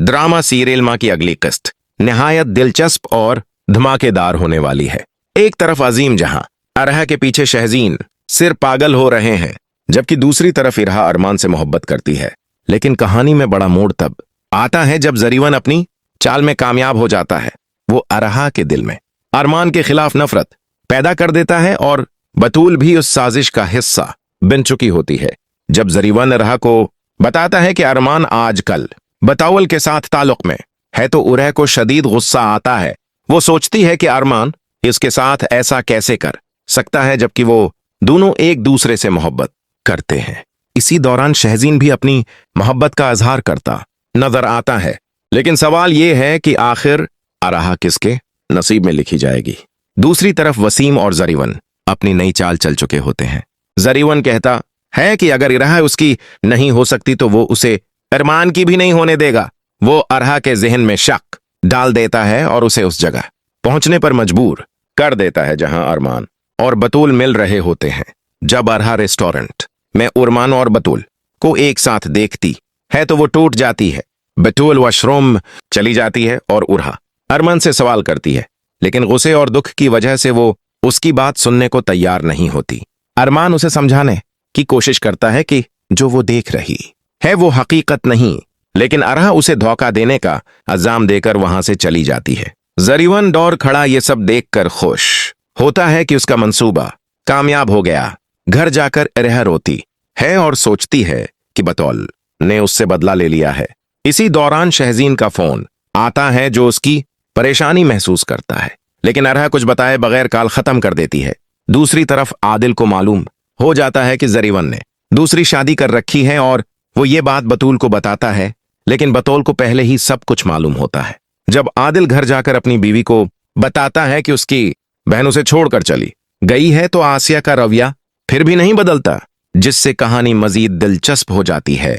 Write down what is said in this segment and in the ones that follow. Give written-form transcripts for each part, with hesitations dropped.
Drama serial माँ की अगली किस्त निहायत दिलचस्प और धमाकेदार होने वाली है। एक तरफ अजीम जहां अरहा के पीछे शहजीन सिर पागल हो रहे हैं, जबकि दूसरी तरफ इरहा अरमान से मोहब्बत करती है। लेकिन कहानी में बड़ा मोड़ तब आता है जब जरीवन अपनी चाल में कामयाब हो जाता है। वो अरहा के दिल में अरमान के खिलाफ नफरत पैदा कर देता है और बतूल भी उस साजिश का हिस्सा बन चुकी होती है। जब जरीवन अरहा को बताता है कि अरमान आजकल बतौल के साथ ताल्लुक में है तो उरह को शदीद गुस्सा आता है। वो सोचती है कि अरमान इसके साथ ऐसा कैसे कर सकता है जबकि वो दोनों एक दूसरे से मोहब्बत करते हैं। इसी दौरान शहजीन भी अपनी मोहब्बत का इजहार करता नजर आता है। लेकिन सवाल यह है कि आखिर अरहा किसके नसीब में लिखी जाएगी। दूसरी तरफ वसीम और जरीवन अपनी नई चाल चल चुके होते हैं। जरीवन कहता है कि अगर इरहा उसकी नहीं हो सकती तो वो उसे अरमान की भी नहीं होने देगा। वो अरहा के जहन में शक डाल देता है और उसे उस जगह पहुंचने पर मजबूर कर देता है जहां अरमान और बतूल मिल रहे होते हैं। जब अरहा रेस्टोरेंट में अरमान और बतूल को एक साथ देखती है तो वो टूट जाती है। बतूल वॉशरूम चली जाती है और उरहा अरमान से सवाल करती है, लेकिन गुस्से और दुख की वजह से वो उसकी बात सुनने को तैयार नहीं होती। अरमान उसे समझाने की कोशिश करता है कि जो वो देख रही है वो हकीकत नहीं, लेकिन अरहा उसे धोखा देने का इल्जाम देकर वहां से चली जाती है। जरीवन दौड़ खड़ा ये सब देखकर खुश होता है कि उसका मंसूबा कामयाब हो गया। घर जाकर अरहा रोती है और सोचती है कि बतौल ने उससे बदला ले लिया है। इसी दौरान शहजीन का फोन आता है जो उसकी परेशानी महसूस करता है, लेकिन अरहा कुछ बताए बगैर कॉल खत्म कर देती है। दूसरी तरफ आदिल को मालूम हो जाता है कि जरीवन ने दूसरी शादी कर रखी है और वो ये बात बतूल को बताता है, लेकिन बतौल को पहले ही सब कुछ मालूम होता है। जब आदिल घर जाकर अपनी बीवी को बताता है कि उसकी बहन उसे छोड़कर चली गई है तो आसिया का रवैया फिर भी नहीं बदलता, जिससे कहानी मजीद दिलचस्प हो जाती है।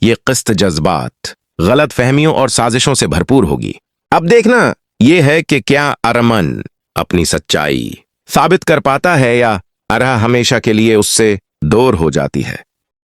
ये किस्त जज्बात, गलत फहमियों और साजिशों से भरपूर होगी। अब देखना यह है कि क्या अरमान अपनी सच्चाई साबित कर पाता है या अरहा हमेशा के लिए उससे दूर हो जाती है।